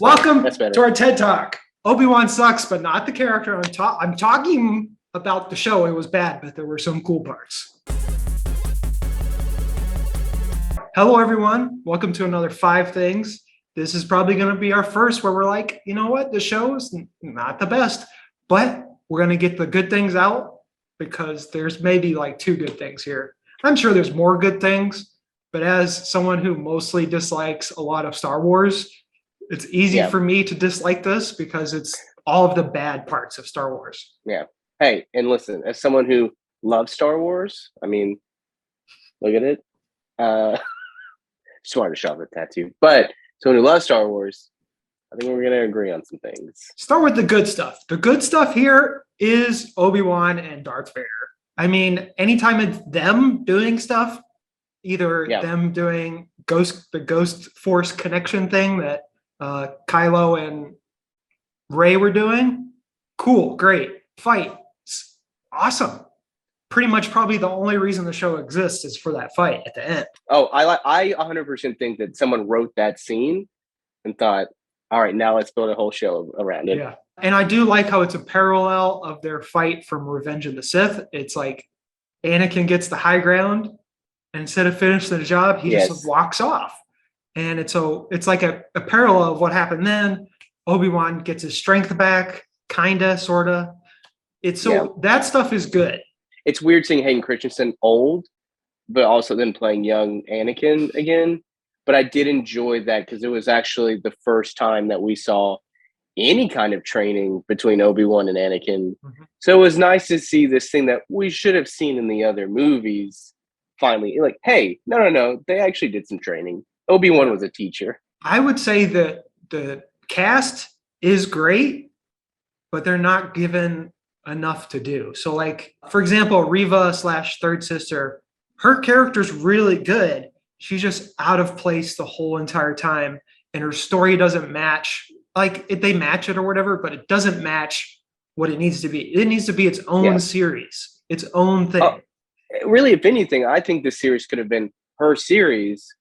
Welcome That's better. to our TED Talk. Obi-Wan sucks, but not the character. I'm talking about the show. It was bad, but there were some cool parts. Hello, everyone. Welcome to another 5 Things. This is probably going to be our first where we're like, you know what? The show is not the best, but we're going to get the good things out because there's maybe like 2 good things here. I'm sure there's more good things, but as someone who mostly dislikes a lot of Star Wars, it's easy for me to dislike this because it's all of the bad parts of Star Wars. Yeah. Hey, and listen, as someone who loves Star Wars, I mean, look at it. Just wanted to shove a tattoo. But someone who loves Star Wars, I think we're going to agree on some things. Start with the good stuff. The good stuff here is Obi-Wan and Darth Vader. I mean, anytime it's them doing stuff, either them doing the Ghost Force connection thing that Kylo and Rey were doing, cool, great, fight, it's awesome. Pretty much probably the only reason the show exists is for that fight at the end. Oh, I 100% think that someone wrote that scene and thought, all right, now let's build a whole show around it. Yeah, and I do like how it's a parallel of their fight from Revenge of the Sith. It's like Anakin gets the high ground, and instead of finishing the job, he just walks off. And it's like a parallel of what happened then. Obi-Wan gets his strength back, kinda, sorta. That stuff is good. It's weird seeing Hayden Christensen old, but also then playing young Anakin again. But I did enjoy that because it was actually the first time that we saw any kind of training between Obi-Wan and Anakin. Mm-hmm. So it was nice to see this thing that we should have seen in the other movies. Finally, like, hey, no, they actually did some training. Obi-Wan was a teacher. I would say that the cast is great, but they're not given enough to do. So, like, for example, Reva / third sister, her character's really good. She's just out of place the whole entire time, and her story doesn't match. Like, they match it or whatever, but it doesn't match what it needs to be. It needs to be its own series, its own thing. Really, if anything, I think this series could have been her series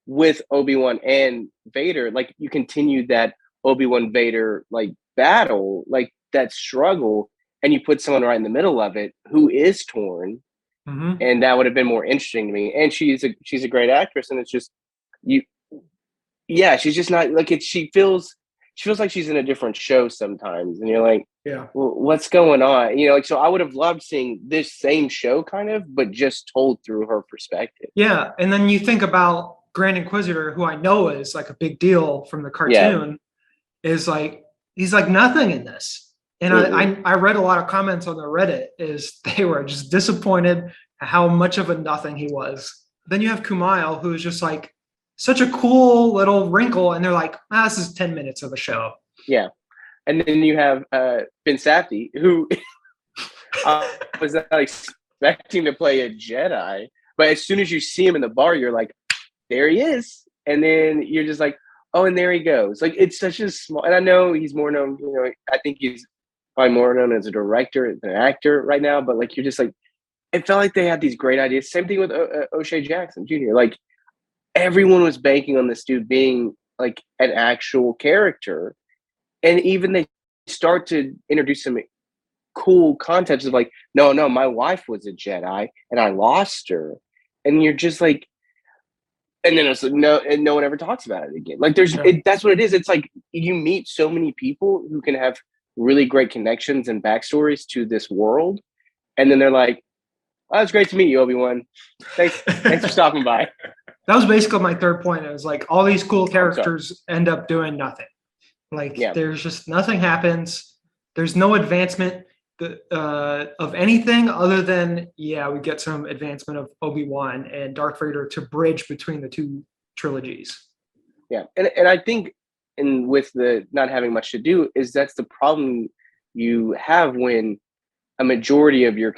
with Obi-Wan and Vader. Like, you continue that Obi-Wan Vader like battle, like that struggle, and you put someone right in the middle of it who is torn. Mm-hmm. And that would have been more interesting to me. And she's a great actress, and it's just she's just not like it. She feels like she's in a different show sometimes, and you're like, well, what's going on? You know, like, so I would have loved seeing this same show kind of, but just told through her perspective. Yeah, and then you think about Grand Inquisitor, who I know is like a big deal from the cartoon, is like, he's like nothing in this. And I read a lot of comments on the Reddit is they were just disappointed at how much of a nothing he was. Then you have Kumail, who is just like such a cool little wrinkle, and they're like, this is 10 minutes of a show. Yeah. And then you have Ben Safdie, who I was not expecting to play a Jedi, but as soon as you see him in the bar, you're like, there he is. And then you're just like, oh, and there he goes. Like, it's such a small, and I know he's more known, you know, I think he's probably more known as a director than an actor right now, but like, you're just like, it felt like they had these great ideas. Same thing with O'Shea Jackson Jr. Like, everyone was banking on this dude being like an actual character. And even they start to introduce some cool concepts of like, no, my wife was a Jedi and I lost her. And you're just like, and then it's like, no, and no one ever talks about it again. Like, that's what it is. It's like you meet so many people who can have really great connections and backstories to this world. And then they're like, oh, it's great to meet you, Obi-Wan. Thanks for stopping by. That was basically my third point. It was like all these cool characters end up doing nothing. Like, there's just nothing happens. There's no advancement of anything other than, we get some advancement of Obi-Wan and Darth Vader to bridge between the 2 trilogies. Yeah. And I think, and with the not having much to do, is that's the problem you have when a majority of your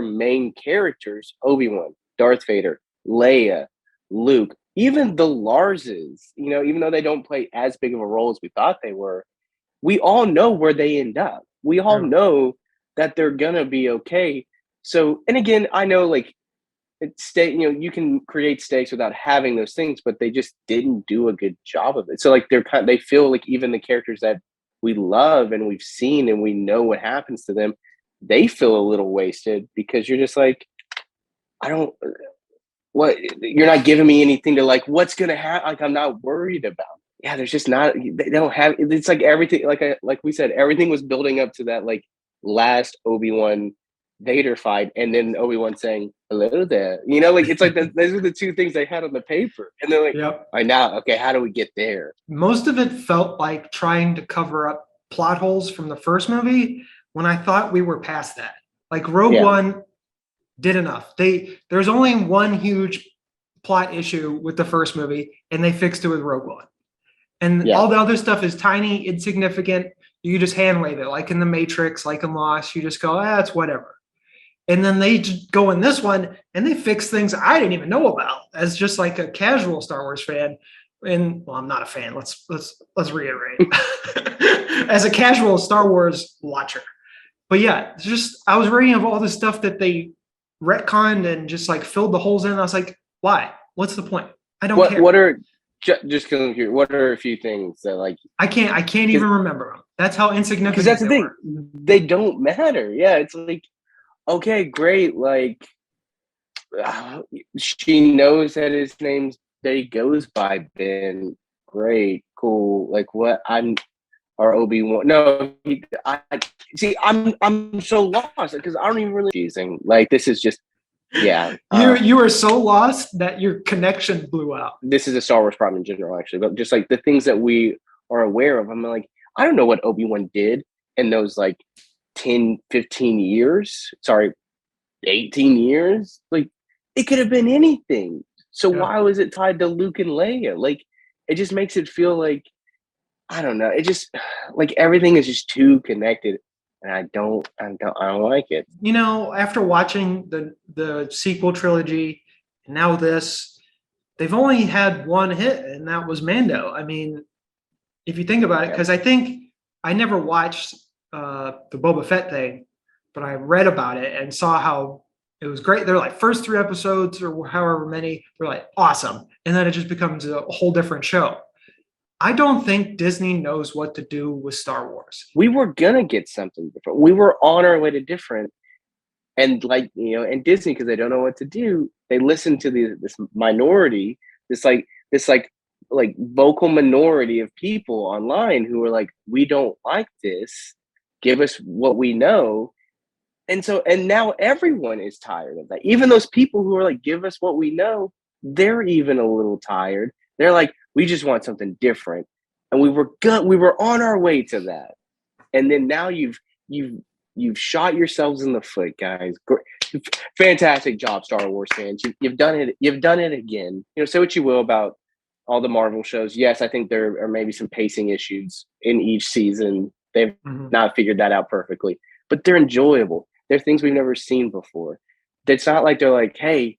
main characters, Obi-Wan, Darth Vader, Leia, Luke, even the Larses, you know, even though they don't play as big of a role as we thought they were, we all know where they end up. We all know that they're going to be okay. So, and again, I know, like, you can create stakes without having those things, but they just didn't do a good job of it. So like they feel like even the characters that we love and we've seen and we know what happens to them, they feel a little wasted because you're just like, I don't, what, you're not giving me anything to like, what's going to happen? Like, I'm not worried about. Yeah, there's just not, they don't have, it's like everything, like we said, everything was building up to that like last Obi-Wan Vader fight, and then Obi-Wan saying, hello there. Like it's like those were the two things they had on the paper. And they're like, Yep. all right, now, okay, how do we get there? Most of it felt like trying to cover up plot holes from the first movie when I thought we were past that. Like Rogue One did enough. There's only one huge plot issue with the first movie, and they fixed it with Rogue One. And all the other stuff is tiny, insignificant. You just hand wave it, like in The Matrix, like in Lost. You just go, it's whatever. And then they just go in this one, and they fix things I didn't even know about as just like a casual Star Wars fan. And well, I'm not a fan. Let's reiterate. As a casual Star Wars watcher. But yeah, just I was reading of all the stuff that they retconned and just like filled the holes in. I was like, why? What's the point? I don't care. What are just because what are a few things that like I can't even remember them. That's how insignificant. Because that's the thing, they don't matter. Yeah, it's like, okay, great. Like she knows that his name's goes by Ben. Great, cool. Like what? Or Obi-Wan. No, I'm so lost because I don't even really using. Like this is just. Yeah, you were so lost that your connection blew out. This is a Star Wars problem in general, actually, but just like the things that we are aware of, I'm like, I don't know what Obi-Wan did in those like 10, 15 years. Sorry, 18 years. Like it could have been anything. So why was it tied to Luke and Leia? Like it just makes it feel like, I don't know. It just like everything is just too connected. And I don't like it. After watching the sequel trilogy and now this, they've only had one hit, and that was Mando. I mean, if you think about it, because I think I never watched the Boba Fett thing, but I read about it and saw how it was great. They're like first 3 episodes or however many, they're like awesome. And then it just becomes a whole different show. I don't think Disney knows what to do with Star Wars. We were gonna get something different. We were on our way to different, and like and Disney, because they don't know what to do, they listen to this minority, this vocal minority of people online who are like, we don't like this. Give us what we know, and now everyone is tired of that. Even those people who are like, give us what we know, they're even a little tired. They're like, we just want something different, and we were on our way to that, and then now you've shot yourselves in the foot, guys. Fantastic job, Star Wars fans. You've done it. You've done it again. Say what you will about all the Marvel shows. Yes, I think there are maybe some pacing issues in each season. They've not figured that out perfectly, but they're enjoyable. They're things we've never seen before. It's not like they're like, hey,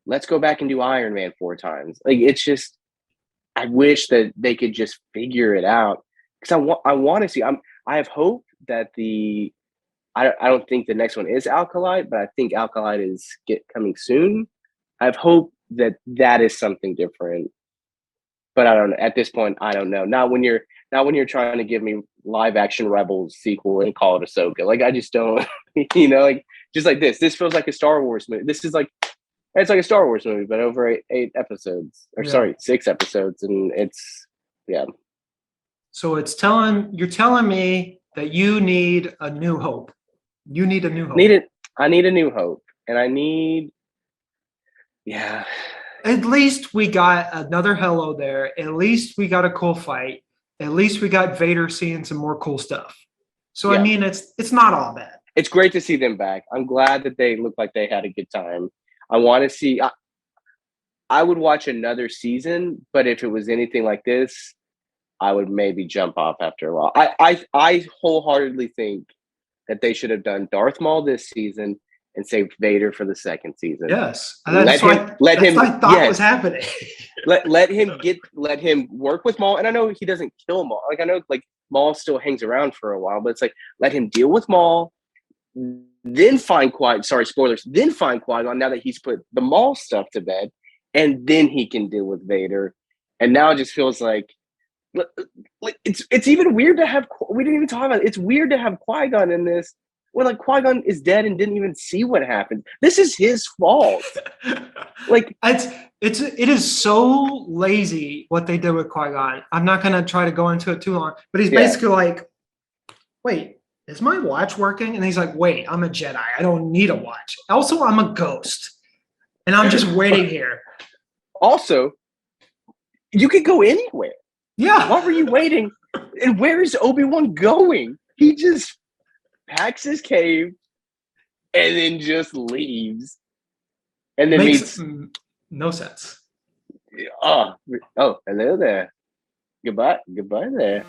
let's go back and do Iron Man 4 times. Like it's just. I wish that they could just figure it out because I want to see. I have hope that I don't think the next one is Alkalite, but I think Alkalite is coming soon. I have hope that is something different, but I don't know. At this point, I don't know. Not when you're trying to give me live action Rebels sequel and call it Ahsoka. Like I just don't. Like just like this. This feels like a Star Wars movie. This is like. It's like a Star Wars movie, but over 8 episodes, or 6 episodes, and it's So you're telling me that you need a new hope. You need a new hope. I need a new hope, and I need, At least we got another hello there. At least we got a cool fight. At least we got Vader seeing some more cool stuff. So I mean, it's not all bad. It's great to see them back. I'm glad that they look like they had a good time. I want to see. I would watch another season, but if it was anything like this, I would maybe jump off after a while. I wholeheartedly think that they should have done Darth Maul this season and saved Vader for the second season. Yes, that's what I thought was happening. let him work with Maul, and I know he doesn't kill Maul. Like I know like Maul still hangs around for a while, but it's like let him deal with Maul. then find sorry, spoilers, then find Qui-Gon now that he's put the Maul stuff to bed, and then he can deal with Vader. And now it just feels like it's even weird to have, we didn't even talk about it. It's weird to have Qui-Gon in this when like Qui-Gon is dead and didn't even see what happened. This is his fault. Like it is so lazy what they did with Qui-Gon. I'm not gonna try to go into it too long, but he's basically like, wait, is my watch working? And he's like, wait, I'm a Jedi. I don't need a watch. Also, I'm a ghost. And I'm just waiting here. Also, you could go anywhere. Yeah. Why were you waiting? And where is Obi-Wan going? He just packs his cave and then just leaves. And then makes no sense. Oh, hello there. Goodbye there.